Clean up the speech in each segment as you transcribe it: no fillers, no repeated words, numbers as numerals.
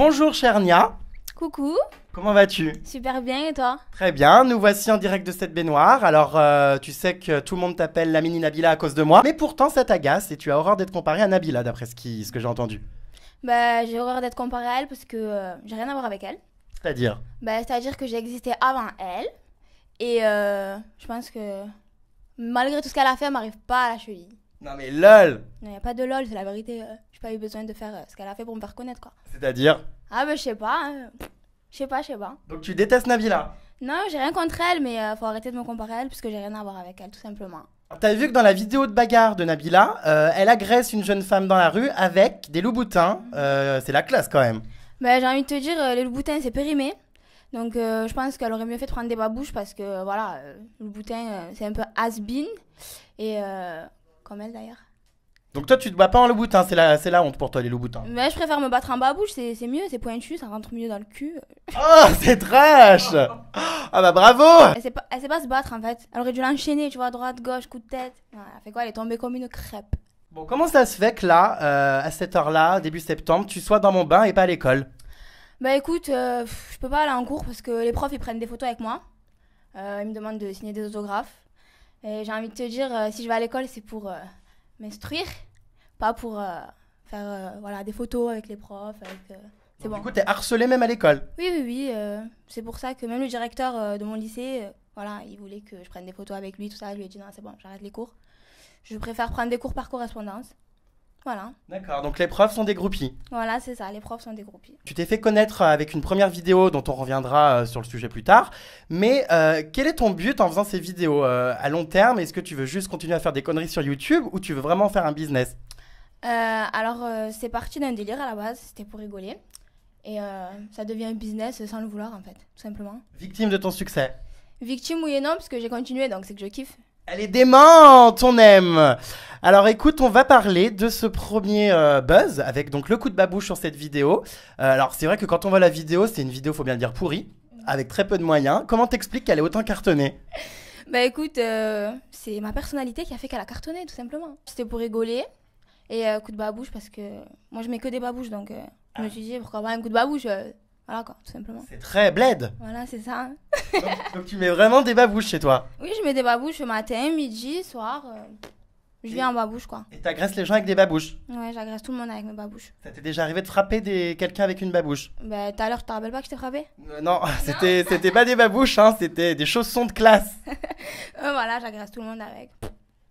Bonjour Chernia, Coucou, comment vas-tu? super bien et toi? Très bien, nous voici en direct de cette baignoire. Alors, tu sais que tout le monde t'appelle la mini Nabila à cause de moi, mais pourtant ça t'agace et tu as horreur d'être comparée à Nabila d'après ce que j'ai entendu. Bah j'ai horreur d'être comparée à elle parce que j'ai rien à voir avec elle. C'est-à-dire? Bah c'est-à-dire que j'ai existé avant elle et je pense que malgré tout ce qu'elle a fait, elle m'arrive pas à la cheville. Non mais lol. Non, y a pas de lol, c'est la vérité. J'ai pas eu besoin de faire ce qu'elle a fait pour me faire connaître quoi. C'est-à-dire? Ah bah je sais pas, je sais pas. Donc tu détestes Nabila? Non, j'ai rien contre elle, mais faut arrêter de me comparer à elle parce que j'ai rien à voir avec elle tout simplement. Alors, t'as vu que dans la vidéo de bagarre de Nabila, elle agresse une jeune femme dans la rue avec des loups-boutins. C'est la classe quand même. Bah j'ai envie de te dire, les loups-boutins c'est périmé. Donc je pense qu'elle aurait mieux fait de prendre des babouches parce que voilà, le boutin c'est un peu has-been. Et comme elle d'ailleurs. Donc toi tu te bats pas en loup-boutin, c'est la honte pour toi les loups-boutins. Mais je préfère me battre en babouche, c'est mieux, c'est pointu, ça rentre mieux dans le cul. Oh c'est trash. Ah bah bravo. Elle sait pas se battre en fait. Elle aurait dû l'enchaîner, tu vois, droite, gauche, coup de tête. Ouais, elle fait quoi? Elle est tombée comme une crêpe. Bon, comment ça se fait que là, à cette heure-là, début septembre, tu sois dans mon bain et pas à l'école? Bah écoute, je peux pas aller en cours parce que les profs ils prennent des photos avec moi. Ils me demandent de signer des autographes. Et j'ai envie de te dire, si je vais à l'école, c'est pour m'instruire, pas pour faire voilà, des photos avec les profs. C'est bon. Du coup, t'es harcelé même à l'école. Oui. C'est pour ça que même le directeur de mon lycée, voilà, il voulait que je prenne des photos avec lui, tout ça. Je lui ai dit non, c'est bon, j'arrête les cours. Je préfère prendre des cours par correspondance. Voilà. D'accord, donc les profs sont des groupies. Voilà, c'est ça, les profs sont des groupies. Tu t'es fait connaître avec une première vidéo dont on reviendra sur le sujet plus tard. Mais quel est ton but en faisant ces vidéos à long terme? Est-ce que tu veux juste continuer à faire des conneries sur YouTube ou tu veux vraiment faire un business? C'est parti d'un délire à la base, c'était pour rigoler. Et ça devient un business sans le vouloir en fait, tout simplement. Victime de ton succès. Victime oui et non, parce que j'ai continué, donc c'est que je kiffe. Elle est démente, on aime. Alors écoute, on va parler de ce premier buzz avec donc le coup de babouche sur cette vidéo. Alors c'est vrai que quand on voit la vidéo, c'est une vidéo, faut bien le dire, pourrie, avec très peu de moyens. Comment t'expliques qu'elle est autant cartonnée? Bah écoute, c'est ma personnalité qui a fait qu'elle a cartonné, tout simplement. C'était pour rigoler, et coup de babouche, parce que moi je mets que des babouches, donc je me suis dit pourquoi pas un coup de babouche, voilà quoi, tout simplement. C'est très bled. Voilà, c'est ça. Donc tu mets vraiment des babouches chez toi. Oui, je mets des babouches matin, midi, soir. Je vis en babouche, quoi. Et t'agresses les gens avec des babouches. Ouais, j'agresse tout le monde avec mes babouches. Ça t'est déjà arrivé de frapper quelqu'un avec une babouche? Bah, tout à l'heure, tu te rappelles pas que je t'ai frappé? Non, c'était pas des babouches, hein, c'était des chaussons de classe. Voilà, j'agresse tout le monde avec.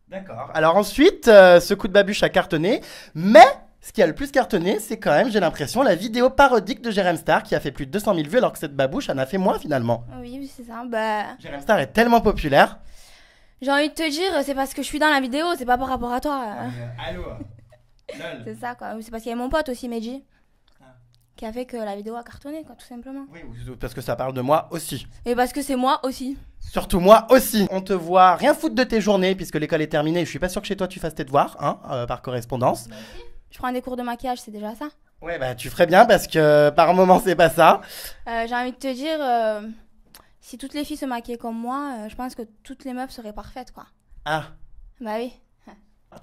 D'accord. Alors ensuite, ce coup de babuche a cartonné, mais ce qui a le plus cartonné, c'est quand même, j'ai l'impression, la vidéo parodique de Jérém Star qui a fait plus de 200 000 vues alors que cette babouche en a fait moins finalement. Oui, c'est ça. Bah, Jérém Star est tellement populaire. j'ai envie de te dire, c'est parce que je suis dans la vidéo, c'est pas par rapport à toi. Allô. C'est ça, quoi. C'est parce qu'il y a mon pote aussi, Meji, qui a fait que la vidéo a cartonné, quoi, tout simplement. Oui, parce que ça parle de moi aussi. Et parce que c'est moi aussi. Surtout moi aussi. On te voit rien foutre de tes journées puisque l'école est terminée. Je suis pas sûr que chez toi tu fasses tes devoirs, hein, par correspondance. Je prends des cours de maquillage, c'est déjà ça. Ouais, bah tu ferais bien parce que par moment c'est pas ça. J'ai envie de te dire, si toutes les filles se maquillaient comme moi, je pense que toutes les meufs seraient parfaites, quoi. Ah. Bah oui.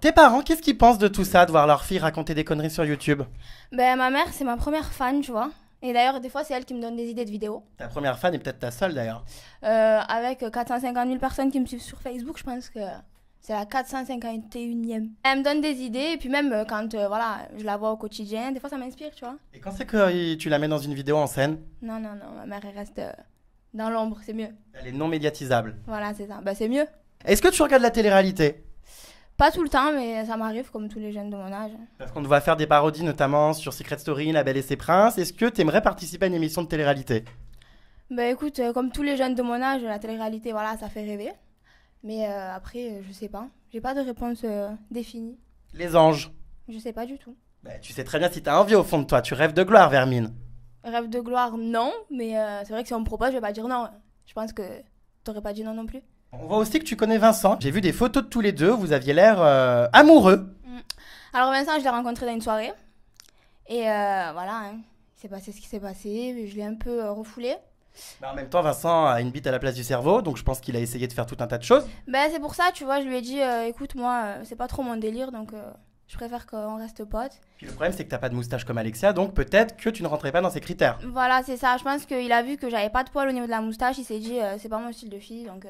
Tes parents, qu'est-ce qu'ils pensent de tout ça, de voir leur fille raconter des conneries sur YouTube? Ben ma mère, c'est ma première fan, tu vois. Et d'ailleurs, des fois, c'est elle qui me donne des idées de vidéos. Ta première fan est peut-être ta seule d'ailleurs. Avec 450 000 personnes qui me suivent sur Facebook, je pense que c'est la 451e. Elle me donne des idées, et puis même quand voilà, je la vois au quotidien, des fois ça m'inspire, tu vois. Et quand c'est que tu la mets dans une vidéo en scène? Non, ma mère, elle reste dans l'ombre, c'est mieux. Elle est non médiatisable. Voilà, c'est ça. Bah, c'est mieux. Est-ce que tu regardes la télé-réalité? Pas tout le temps, mais ça m'arrive comme tous les jeunes de mon âge. Parce qu'on te voit faire des parodies notamment sur Secret Story, La Belle et ses Princes. Est-ce que tu aimerais participer à une émission de télé-réalité? Bah écoute, comme tous les jeunes de mon âge, la télé-réalité, voilà, ça fait rêver. Mais après, je sais pas. J'ai pas de réponse définie. Les anges. Je sais pas du tout. Bah, tu sais très bien si t'as envie au fond de toi. Tu rêves de gloire, Vermine. Rêve de gloire, non. Mais c'est vrai que si on me propose, je vais pas dire non. Je pense que t'aurais pas dit non non plus. On voit aussi que tu connais Vincent. J'ai vu des photos de tous les deux. Vous aviez l'air amoureux. Alors Vincent, je l'ai rencontré dans une soirée. Et voilà, hein. Il s'est passé ce qui s'est passé. Je l'ai un peu refoulé. Bah, en même temps, Vincent a une bite à la place du cerveau. Donc je pense qu'il a essayé de faire tout un tas de choses. Ben c'est pour ça, tu vois, je lui ai dit, écoute, moi, c'est pas trop mon délire. Donc Je préfère qu'on reste potes. Puis le problème, c'est que t'as pas de moustache comme Alexia, donc peut-être que tu ne rentrais pas dans ces critères. Voilà, c'est ça. Je pense qu'il a vu que j'avais pas de poils au niveau de la moustache. Il s'est dit, c'est pas mon style de fille. Donc,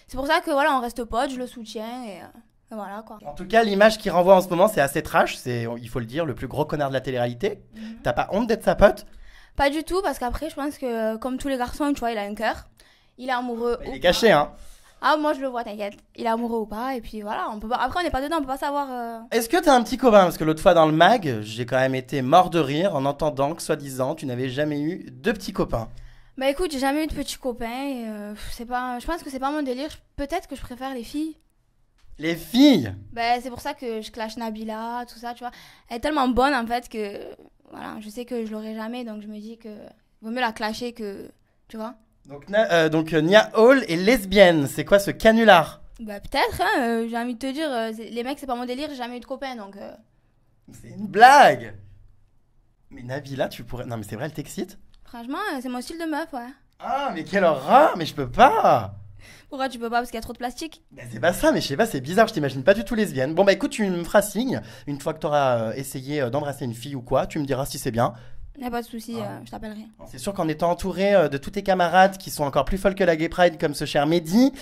c'est pour ça que voilà, on reste potes, je le soutiens et voilà quoi. En tout cas, l'image qu'il renvoie en ce moment, c'est assez trash. C'est, il faut le dire, le plus gros connard de la télé-réalité. T'as pas honte d'être sa pote? Pas du tout, parce qu'après, je pense que comme tous les garçons, tu vois, il a un cœur. Il est amoureux. Il est caché, hein. Ah, moi je le vois, t'inquiète. Il est amoureux ou pas, et puis voilà. On peut pas... Après, on n'est pas dedans, on peut pas savoir. Est-ce que t'as un petit copain? Parce que l'autre fois dans le mag, j'ai quand même été mort de rire en entendant que, soi-disant, tu n'avais jamais eu de petits copains. Bah écoute, j'ai jamais eu de petits copains. Et, c'est pas... Je pense que c'est pas mon délire. Peut-être que je préfère les filles. Les filles? Bah c'est pour ça que je clash Nabila, tout ça, tu vois. Elle est tellement bonne en fait que. Voilà, je sais que je l'aurai jamais, donc je me dis que. Vaut mieux la clasher que. Tu vois. Donc Nia Hall est lesbienne. C'est quoi ce canular? Bah peut-être, hein, j'ai envie de te dire, les mecs c'est pas mon délire, j'ai jamais eu de copains donc. C'est une blague. Mais Nabila, tu pourrais... Non mais c'est vrai, elle t'excite? Franchement, c'est mon style de meuf, ouais. Ah mais quelle horreur. Mais je peux pas. Pourquoi tu peux pas? Parce qu'il y a trop de plastique. Bah, c'est pas ça, mais je sais pas, c'est bizarre, je t'imagine pas du tout lesbienne. Bon bah écoute, tu me feras signe, une fois que t'auras essayé d'embrasser une fille ou quoi, tu me diras si c'est bien. Y'a pas de soucis, je t'appellerai. C'est sûr qu'en étant entouré de tous tes camarades qui sont encore plus folles que la Gay Pride comme ce cher Mehdi,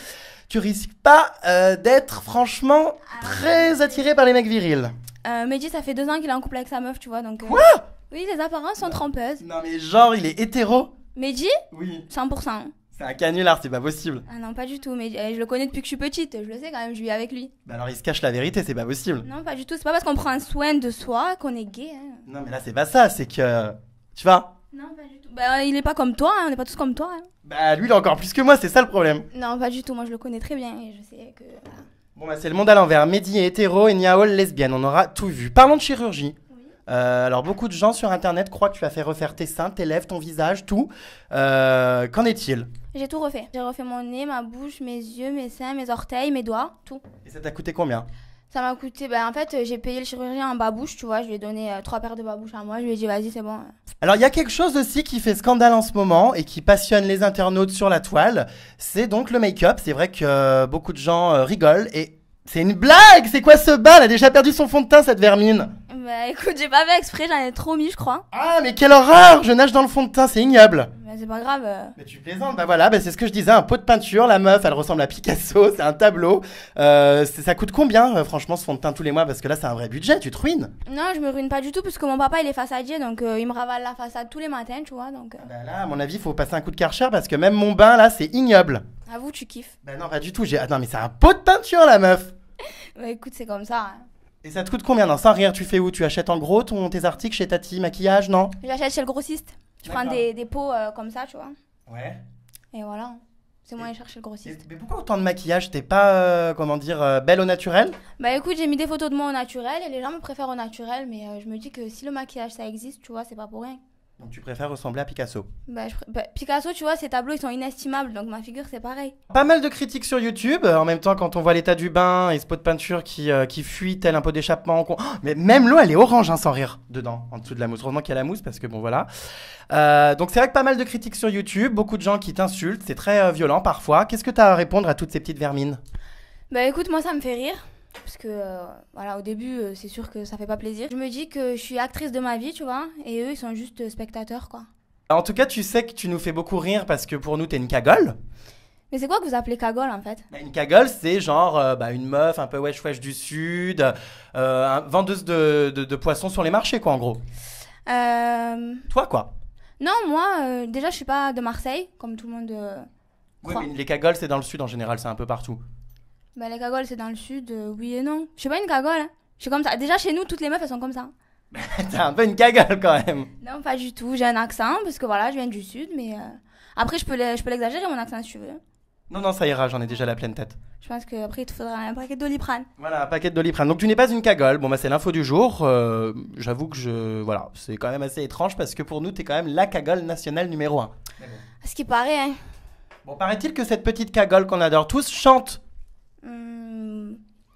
tu risques pas d'être franchement très attiré par les mecs virils. Mehdi, ça fait 2 ans qu'il est en couple avec sa meuf, tu vois, donc... Quoi? Oui, les apparences sont trompeuses. Non mais genre, il est hétéro? Mehdi? Oui. 100%. C'est un canular, c'est pas possible. Ah non, pas du tout, mais je le connais depuis que je suis petite, je le sais quand même, je vis avec lui. Bah alors il se cache la vérité, c'est pas possible. Non, pas du tout, c'est pas parce qu'on prend soin de soi qu'on est gay, hein. Non mais là c'est pas ça, c'est que... Tu vois? Non, pas du tout. Bah, il est pas comme toi, hein, on est pas tous comme toi, hein. Bah lui il est encore plus que moi, c'est ça le problème. Non, pas du tout, moi je le connais très bien et je sais que... Voilà. Bon bah c'est le monde à l'envers, Mehdi est hétéro et Nia Hall lesbienne, on aura tout vu. Parlons de chirurgie. Alors beaucoup de gens sur internet croient que tu as fait refaire tes seins, tes lèvres, ton visage, tout. Qu'en est-il? J'ai tout refait. J'ai refait mon nez, ma bouche, mes yeux, mes seins, mes orteils, mes doigts, tout. Et ça t'a coûté combien? Ça m'a coûté, bah en fait j'ai payé le chirurgien en babouche, tu vois, je lui ai donné 3 paires de babouches à moi, je lui ai dit vas-y c'est bon. Alors il y a quelque chose aussi qui fait scandale en ce moment et qui passionne les internautes sur la toile, c'est donc le make-up. C'est vrai que beaucoup de gens rigolent et c'est une blague. C'est quoi ce bas? Elle a déjà perdu son fond de teint cette vermine. Bah écoute, j'ai pas fait exprès, j'en ai trop mis je crois. Ah mais quelle horreur. Je nage dans le fond de teint, c'est ignoble. Bah c'est pas grave. Mais tu plaisantes, bah voilà, bah c'est ce que je disais, un pot de peinture, la meuf, elle ressemble à Picasso, c'est un tableau. Ça coûte combien, franchement, ce fond de teint tous les mois? Parce que là, c'est un vrai budget, tu te ruines. Non, je me ruine pas du tout, parce que mon papa, il est façadier, donc il me ravale la façade tous les matins, tu vois, donc... Bah là, à mon avis, faut passer un coup de Karcher, parce que même mon bain, là, c'est ignoble. Avoue, tu kiffes. Bah non, pas du tout, Ah non, mais c'est un pot de peinture, la meuf. Bah écoute, c'est comme ça, hein. Et ça te coûte combien? Non, sans rire, tu fais où? Tu achètes en gros tes articles chez Tati Maquillage, non? J'achète chez le grossiste. Je prends D'accord. des pots comme ça, tu vois. Ouais. Et voilà. C'est moins cher chez le grossiste. Mais pourquoi autant de maquillage? T'es pas, comment dire, belle au naturel? Bah écoute, j'ai mis des photos de moi au naturel et les gens me préfèrent au naturel, mais je me dis que si le maquillage ça existe, tu vois, c'est pas pour rien. Donc tu préfères ressembler à Picasso. Bah, Picasso, tu vois, ses tableaux ils sont inestimables, donc ma figure c'est pareil. Pas mal de critiques sur YouTube, en même temps quand on voit l'état du bain et ce pot de peinture qui fuit tel un pot d'échappement. Oh, mais même l'eau elle est orange, hein, sans rire, dedans, en dessous de la mousse. Heureusement qu'il y a la mousse parce que bon voilà. Donc c'est vrai que pas mal de critiques sur YouTube, beaucoup de gens qui t'insultent, c'est très violent parfois. Qu'est-ce que t'as à répondre à toutes ces petites vermines? Bah écoute, moi ça me fait rire. Parce que, voilà, au début, c'est sûr que ça fait pas plaisir. Je me dis que je suis actrice de ma vie, tu vois, et eux, ils sont juste spectateurs, quoi. En tout cas, tu sais que tu nous fais beaucoup rire parce que pour nous, t'es une cagole. Mais c'est quoi que vous appelez cagole, en fait? Une cagole, c'est genre une meuf un peu wesh du sud, vendeuse de poissons sur les marchés, quoi, en gros. Toi, quoi? Non, moi, déjà, je suis pas de Marseille, comme tout le monde Oui, croit. mais les cagoles, c'est dans le sud en général, c'est un peu partout. Bah, les cagoles, c'est dans le sud, oui et non. Je suis pas une cagole, hein. Je suis comme ça. Déjà, chez nous, toutes les meufs, elles sont comme ça. T'es un peu une cagole, quand même. Non, pas du tout. J'ai un accent, parce que voilà, je viens du sud, mais... Après, je peux l'exagérer, mon accent, si tu veux. Non, ça ira, j'en ai déjà la pleine tête. Je pense qu'après, il te faudra un paquet de Doliprane. Voilà, un paquet de Doliprane. Donc tu n'es pas une cagole. Bon, bah c'est l'info du jour. J'avoue que voilà, c'est quand même assez étrange parce que pour nous, t'es quand même la cagole nationale numéro 1. Ce qui paraît, hein. Bon, paraît-il que cette petite cagole qu'on adore tous chante.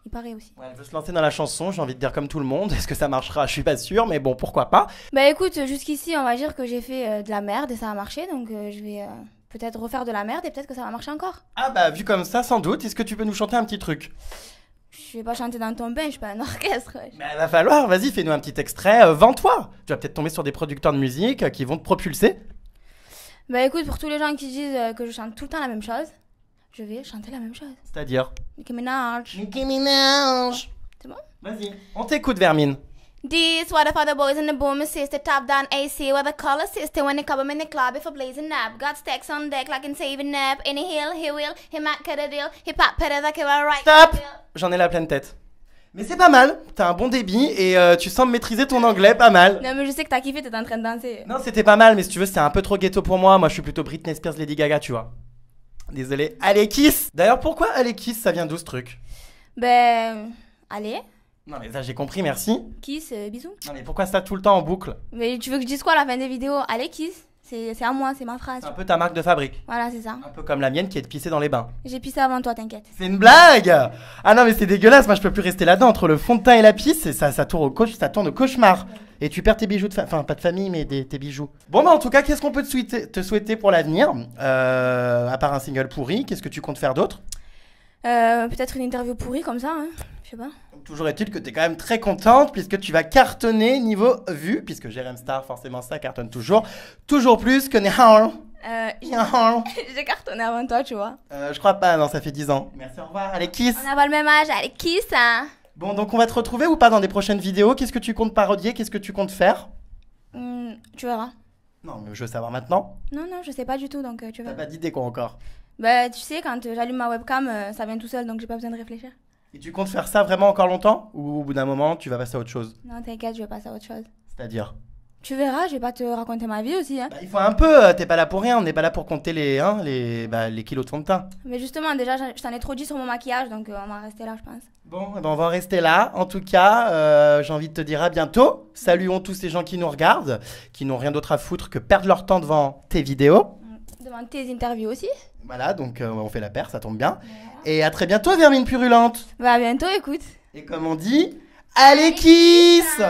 Il paraît aussi. Ouais, elle veut se lancer dans la chanson, j'ai envie de dire comme tout le monde. Est-ce que ça marchera? Je suis pas sûr, mais bon, pourquoi pas. Bah écoute, jusqu'ici, on va dire que j'ai fait de la merde et ça a marché, donc je vais peut-être refaire de la merde et peut-être que ça va marcher encore. Ah bah, vu comme ça, sans doute. Est-ce que tu peux nous chanter un petit truc? Je vais pas chanter dans ton bain, je suis pas un orchestre. Wesh. Mais il va falloir, vas-y, fais-nous un petit extrait, vends-toi. Tu vas peut-être tomber sur des producteurs de musique qui vont te propulser. Bah écoute, pour tous les gens qui disent que je chante tout le temps la même chose, je vais chanter la même chose. C'est-à-dire Nicki Minaj. Nicki Minaj. C'est bon? Vas-y, on t'écoute, Vermine. This what for the boys in the boom sister top down AC with a color sister when they come in the club if a blazing nap got stacks on deck like in saving nap in a hill he will he might cut a deal he pop put it like a right. Stop. J'en ai la pleine tête. Mais c'est pas mal, t'as un bon débit et tu sembles maîtriser ton anglais pas mal. Non mais je sais que t'as kiffé, t'es en train de danser. Non, c'était pas mal, mais si tu veux, c'était un peu trop ghetto pour moi. Moi, je suis plutôt Britney Spears, Lady Gaga, tu vois. Désolé. Allez, Kiss. D'ailleurs, pourquoi Allez, Kiss, ça vient d'où ce truc? Ben allez, Non, mais ça, j'ai compris, merci. kiss, bisous. Non, mais pourquoi ça tout le temps en boucle? Mais tu veux que je dise quoi à la fin des vidéos? Allez kiss, c'est à moi, c'est ma phrase. C'est un peu ta marque de fabrique. Voilà, c'est ça. Un peu comme la mienne qui est de pisser dans les bains. J'ai pissé avant toi, t'inquiète. C'est une blague. Ah non, mais c'est dégueulasse, moi je peux plus rester là-dedans. Entre le fond de teint et la pisse, et ça tourne ça tourne au cauchemar. Et tu perds tes bijoux enfin pas de famille, mais tes bijoux. Bon bah en tout cas, qu'est-ce qu'on peut te souhaiter pour l'avenir? À part un single pourri, qu'est-ce que tu comptes faire d'autre? Peut-être une interview pourrie comme ça, hein. Je sais pas. Toujours est-il que tu es quand même très contente puisque tu vas cartonner niveau vue, puisque Jérém Star, forcément ça cartonne toujours plus que Nihao. J'ai cartonné avant toi, tu vois. Je crois pas, non, ça fait 10 ans. Merci, au revoir, allez, Kiss. On n'a pas le même âge, allez kiss, hein. Bon, donc on va te retrouver ou pas dans des prochaines vidéos? Qu'est-ce que tu comptes parodier? Qu'est-ce que tu comptes faire? Tu verras. Non, mais je veux savoir maintenant. Non, je sais pas du tout, donc tu T'as verras. pas d'idée quoi encore. Bah, tu sais, quand j'allume ma webcam, ça vient tout seul, donc j'ai pas besoin de réfléchir. Et tu comptes faire ça vraiment encore longtemps? Ou au bout d'un moment, tu vas passer à autre chose? Non, t'inquiète, je vais passer à autre chose. C'est-à-dire? Tu verras, je vais pas te raconter ma vie aussi, hein. Bah, il faut un peu, t'es pas là pour rien, on n'est pas là pour compter les kilos de fond de teint. Mais justement, déjà, je t'en ai trop dit sur mon maquillage, donc on va rester là, je pense. Bon, eh ben, on va en rester là. En tout cas, j'ai envie de te dire à bientôt. Saluons tous ces gens qui nous regardent, qui n'ont rien d'autre à foutre que perdre leur temps devant tes vidéos. Demande tes interviews aussi. Voilà, donc on fait la paire, ça tombe bien. Et à très bientôt, Vermine Purulente. Bah, à bientôt, écoute. Et comme on dit, allez, Kiss!